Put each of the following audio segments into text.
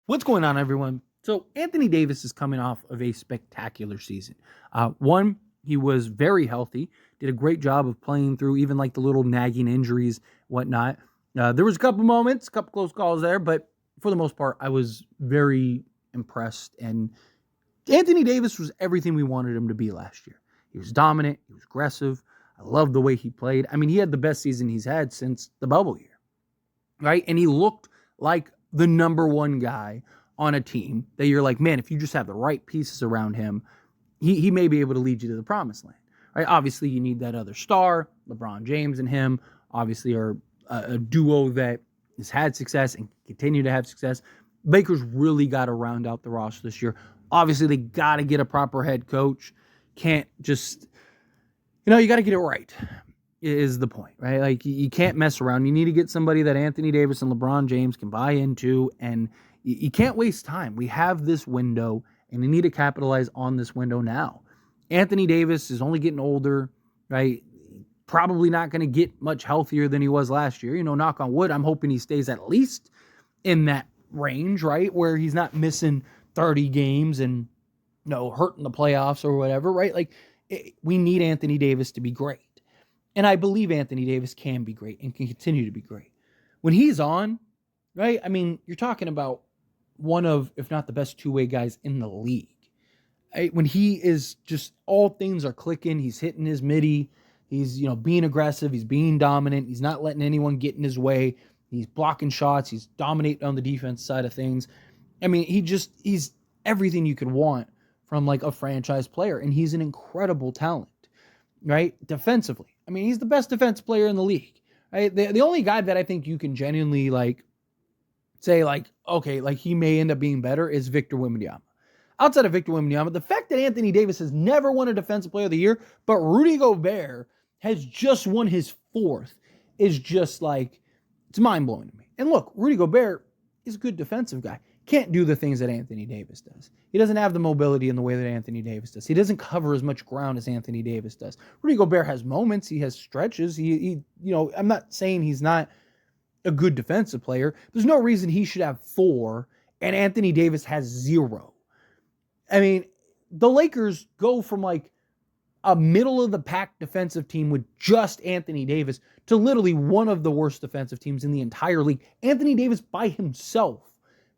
What's going on, everyone? So Anthony Davis is coming off of a spectacular season. One, he was very healthy, did a great job of playing through even like the little nagging injuries, whatnot. There was a couple moments, a couple close calls there, but for the most part, I was very impressed. And Anthony Davis was everything we wanted him to be last year. He was dominant, he was aggressive. I loved the way he played. I mean, he had the best season he's had since the bubble year, right? And he looked like the number one guy on a team that you're like, man, if you just have the right pieces around him, he may be able to lead you to the promised land, right? Obviously, you need that other star. LeBron James and him obviously are a duo that has had success and continue to have success. Lakers really got to round out the roster this year. Obviously, they got to get a proper head coach. Can't just, you got to get it right is the point, right? Like, you can't mess around. You need to get somebody that Anthony Davis and LeBron James can buy into, and you can't waste time. We have this window, and you need to capitalize on this window now. Anthony Davis is only getting older, right? Probably not going to get much healthier than he was last year. Knock on wood, I'm hoping he stays at least in that range, right? Where he's not missing 30 games and, hurting the playoffs or whatever, right? Like, we need Anthony Davis to be great. And I believe Anthony Davis can be great and can continue to be great. When he's on, right, I mean, you're talking about one of, if not the best two-way guys in the league. Right? When he is just, all things are clicking, he's hitting his midi, he's, being aggressive, he's being dominant, he's not letting anyone get in his way, he's blocking shots, he's dominating on the defense side of things. I mean, he's everything you could want from like a franchise player, and he's an incredible talent, right? Defensively. I mean, he's the best defense player in the league, right? The only guy that I think you can genuinely say okay, he may end up being better is Victor Wembanyama. Outside of Victor Wembanyama, the fact that Anthony Davis has never won a Defensive Player of the Year, but Rudy Gobert has just won his fourth is just it's mind-blowing to me. And look, Rudy Gobert is a good defensive guy. Can't do the things that Anthony Davis does. He doesn't have the mobility in the way that Anthony Davis does. He doesn't cover as much ground as Anthony Davis does. Rudy Gobert has moments. He has stretches. He I'm not saying he's not a good defensive player. There's no reason he should have 4 and Anthony Davis has 0. I mean, the Lakers go from a middle of the pack defensive team with just Anthony Davis to literally one of the worst defensive teams in the entire league. Anthony Davis by himself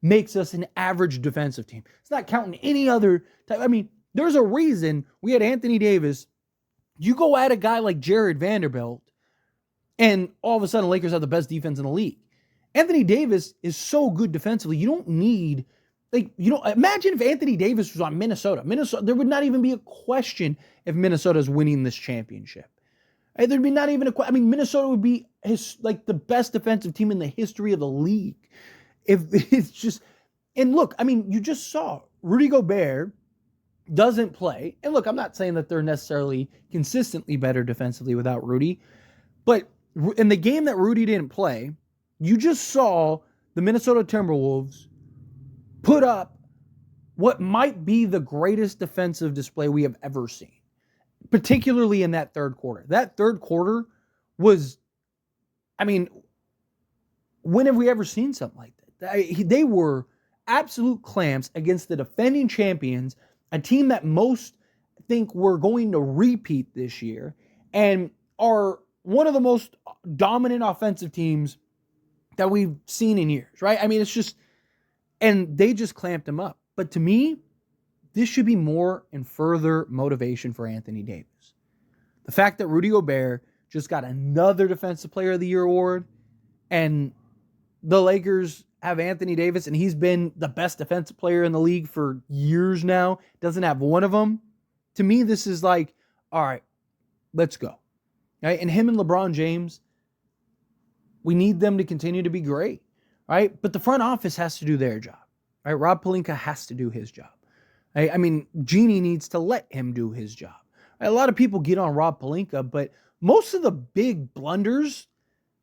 makes us an average defensive team. It's not counting any other type. I mean, there's a reason we had Anthony Davis. You go at a guy like Jared Vanderbilt, and all of a sudden, Lakers have the best defense in the league. Anthony Davis is so good defensively. You don't need, imagine if Anthony Davis was on Minnesota. There would not even be a question if Minnesota's winning this championship. There'd be not even a question. I mean, Minnesota would be the best defensive team in the history of the league. If it's just, and look, I mean, you just saw Rudy Gobert doesn't play. And look, I'm not saying that they're necessarily consistently better defensively without Rudy, but in the game that Rudy didn't play, you just saw the Minnesota Timberwolves put up what might be the greatest defensive display we have ever seen, particularly in that third quarter. That third quarter was, I mean, when have we ever seen something like that? They were absolute clamps against the defending champions, a team that most think we're going to repeat this year, and are one of the most dominant offensive teams that we've seen in years, right? I mean, it's just, and they just clamped them up. But to me, this should be more and further motivation for Anthony Davis. The fact that Rudy Gobert just got another Defensive Player of the Year award, and the Lakers have Anthony Davis, and he's been the best defensive player in the league for years now, doesn't have one of them. To me, this is all right, let's go. Right? And him and LeBron James, we need them to continue to be great, right? But the front office has to do their job, right? Rob Pelinka has to do his job. Right? I mean, Jeannie needs to let him do his job. Right? A lot of people get on Rob Pelinka, but most of the big blunders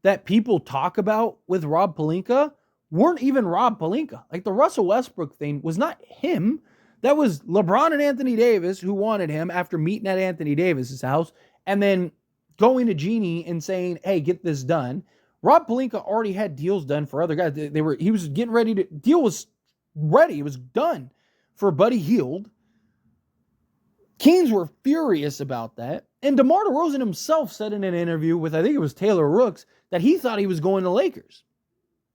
that people talk about with Rob Pelinka weren't even Rob Pelinka. The Russell Westbrook thing was not him. That was LeBron and Anthony Davis who wanted him after meeting at Anthony Davis's house and then going to Jeannie and saying, hey, get this done. Rob Pelinka already had deals done for other guys. He was getting ready to, deal was ready. It was done for Buddy Hield. Kings were furious about that. And DeMar DeRozan himself said in an interview with, I think it was Taylor Rooks, that he thought he was going to Lakers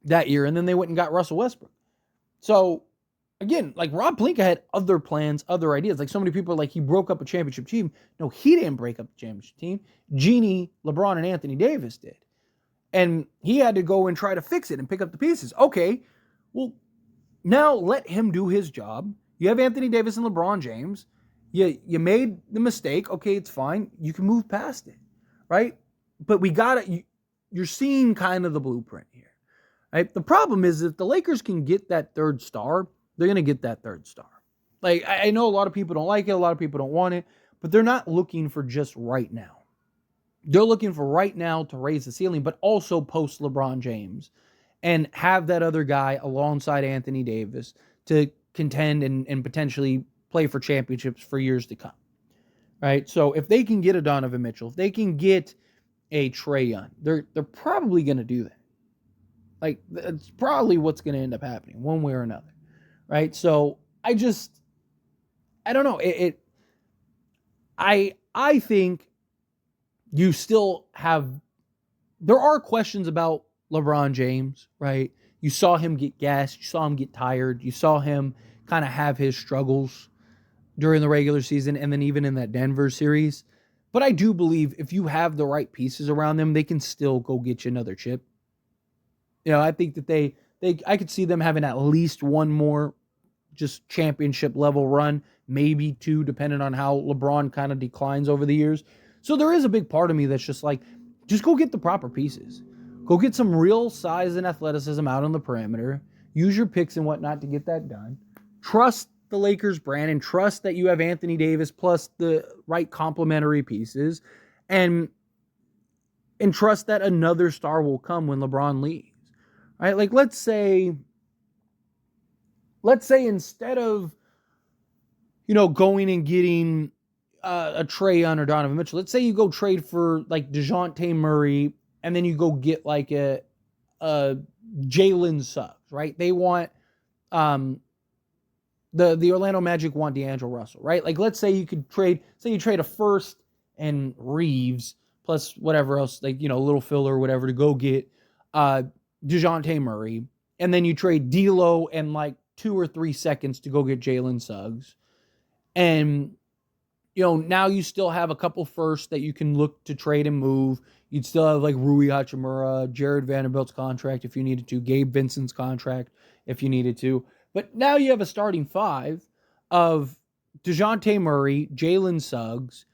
that year. And then they went and got Russell Westbrook. So, again, like Rob Pelinka had other plans, other ideas. Like so many people are like, he broke up a championship team. No, he didn't break up the championship team. Jeannie, LeBron, and Anthony Davis did. And he had to go and try to fix it and pick up the pieces. Okay, well, now let him do his job. You have Anthony Davis and LeBron James. You made the mistake. Okay, it's fine. You can move past it, right? But we got to, you're seeing kind of the blueprint here, right? The problem is if the Lakers can get that third star, they're going to get that third star. Like, I know a lot of people don't like it. A lot of people don't want it, but they're not looking for just right now. They're looking for right now to raise the ceiling, but also post LeBron James and have that other guy alongside Anthony Davis to contend and potentially play for championships for years to come, right? So if they can get a Donovan Mitchell, if they can get a Trae Young, they're probably going to do that. Like, it's probably what's going to end up happening one way or another, right? So I don't know. I think you still have, there are questions about LeBron James, right? You saw him get gassed. You saw him get tired. You saw him kind of have his struggles during the regular season and then even in that Denver series. But I do believe if you have the right pieces around them, they can still go get you another chip. You know, I think that I could see them having at least one more just championship level run, maybe two, depending on how LeBron kind of declines over the years. So there is a big part of me that's just like, just go get the proper pieces. Go get some real size and athleticism out on the perimeter. Use your picks and whatnot to get that done. Trust the Lakers brand and trust that you have Anthony Davis plus the right complementary pieces and trust that another star will come when LeBron leaves. Right? Like let's say instead of going and getting a Trae Young or Donovan Mitchell, let's say you go trade for like DeJounte Murray and then you go get like a Jalen Suggs, right? They want the Orlando Magic want D'Angelo Russell, right? Like, let's say you trade a first and Reeves plus whatever else, like, a little filler or whatever to go get DeJounte Murray. And then you trade D'Lo and like 2 or 3 seconds to go get Jalen Suggs. And, now you still have a couple firsts that you can look to trade and move. You'd still have like Rui Hachimura, Jared Vanderbilt's contract if you needed to, Gabe Vincent's contract if you needed to. But now you have a starting five of DeJounte Murray, Jalen Suggs,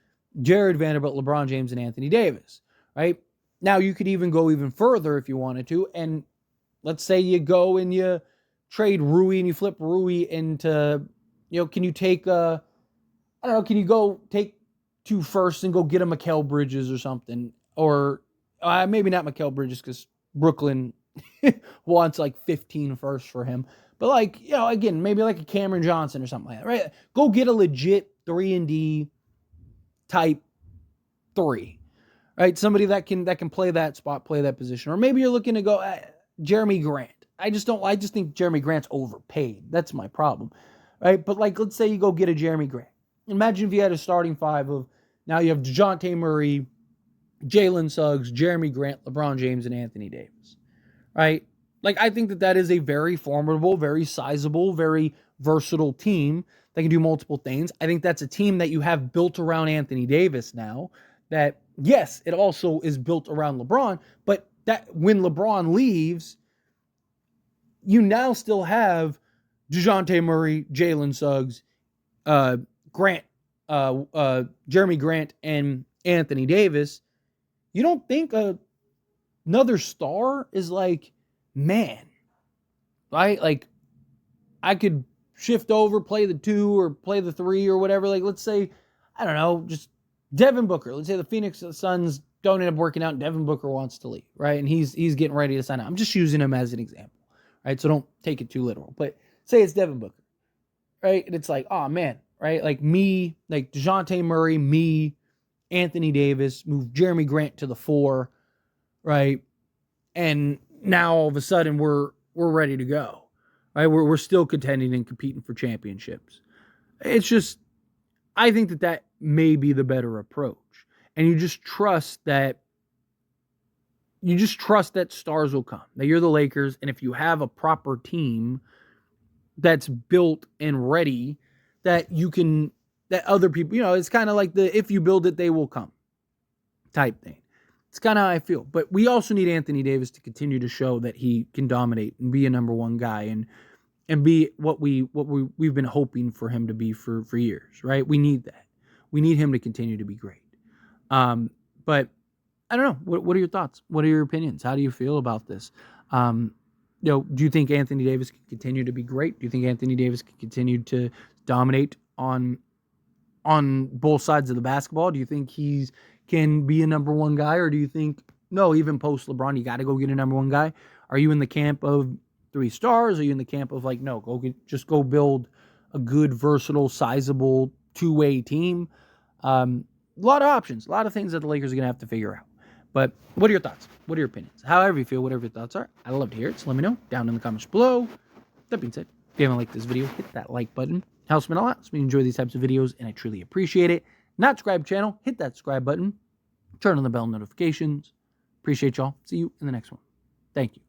Jared Vanderbilt, LeBron James, and Anthony Davis, right? Now you could even go even further if you wanted to. And let's say you go and you trade Rui and you flip Rui into, can you take can you go take 2 firsts and go get a Mikal Bridges or something? Or maybe not Mikal Bridges because Brooklyn wants like 15 firsts for him. But like, again, maybe like a Cameron Johnson or something like that, right? Go get a legit 3-and-D type 3, right? Somebody that can play that spot, play that position. Or maybe you're looking to go Jeremy Grant. I just think Jeremy Grant's overpaid. That's my problem, right? But like, let's say you go get a Jeremy Grant. Imagine if you had a starting five of, now you have DeJounte Murray, Jalen Suggs, Jeremy Grant, LeBron James, and Anthony Davis, right? Like, I think that is a very formidable, very sizable, very versatile team that can do multiple things. I think that's a team that you have built around Anthony Davis now that, yes, it also is built around LeBron, but that when LeBron leaves, you now still have DeJounte Murray, Jalen Suggs, Jeremy Grant, and Anthony Davis. You don't think another star is like, man, right? Like, I could shift over, play the 2 or play the 3 or whatever. Like, let's say, I don't know, just Devin Booker. Let's say the Phoenix Suns don't end up working out and Devin Booker wants to leave, right? And he's getting ready to sign out. I'm just using him as an example, right? So don't take it too literal. But say it's Devin Booker, right? And it's like, oh, man, right? Like me, like DeJounte Murray, me, Anthony Davis, move Jeremy Grant to the 4, right? And now all of a sudden we're ready to go, right? We're still contending and competing for championships. It's just, I think that may be the better approach. And you just trust that stars will come, that you're the Lakers. And if you have a proper team that's built and ready, that other people, it's kind of like if you build it, they will come type thing. It's kind of how I feel. But we also need Anthony Davis to continue to show that he can dominate and be a number one guy and be what we've been hoping for him to be for years, right? We need that. We need him to continue to be great. But I don't know. What are your thoughts? What are your opinions? How do you feel about this? Do you think Anthony Davis can continue to be great? Do you think Anthony Davis can continue to dominate on both sides of the basketball? Do you think he can be a number one guy, or do you think no? Even post LeBron, you got to go get a number one guy. Are you in the camp of 3 stars? Are you in the camp of like no? Go build a good, versatile, sizable 2-way team. A lot of options, a lot of things that the Lakers are gonna have to figure out. But what are your thoughts? What are your opinions? However you feel, whatever your thoughts are, I'd love to hear it. So let me know down in the comments below. That being said, if you haven't liked this video, hit that like button. Helps me a lot. Helps me enjoy these types of videos, and I truly appreciate it. Not subscribe channel, hit that subscribe button. Turn on the bell notifications. Appreciate y'all. See you in the next one. Thank you.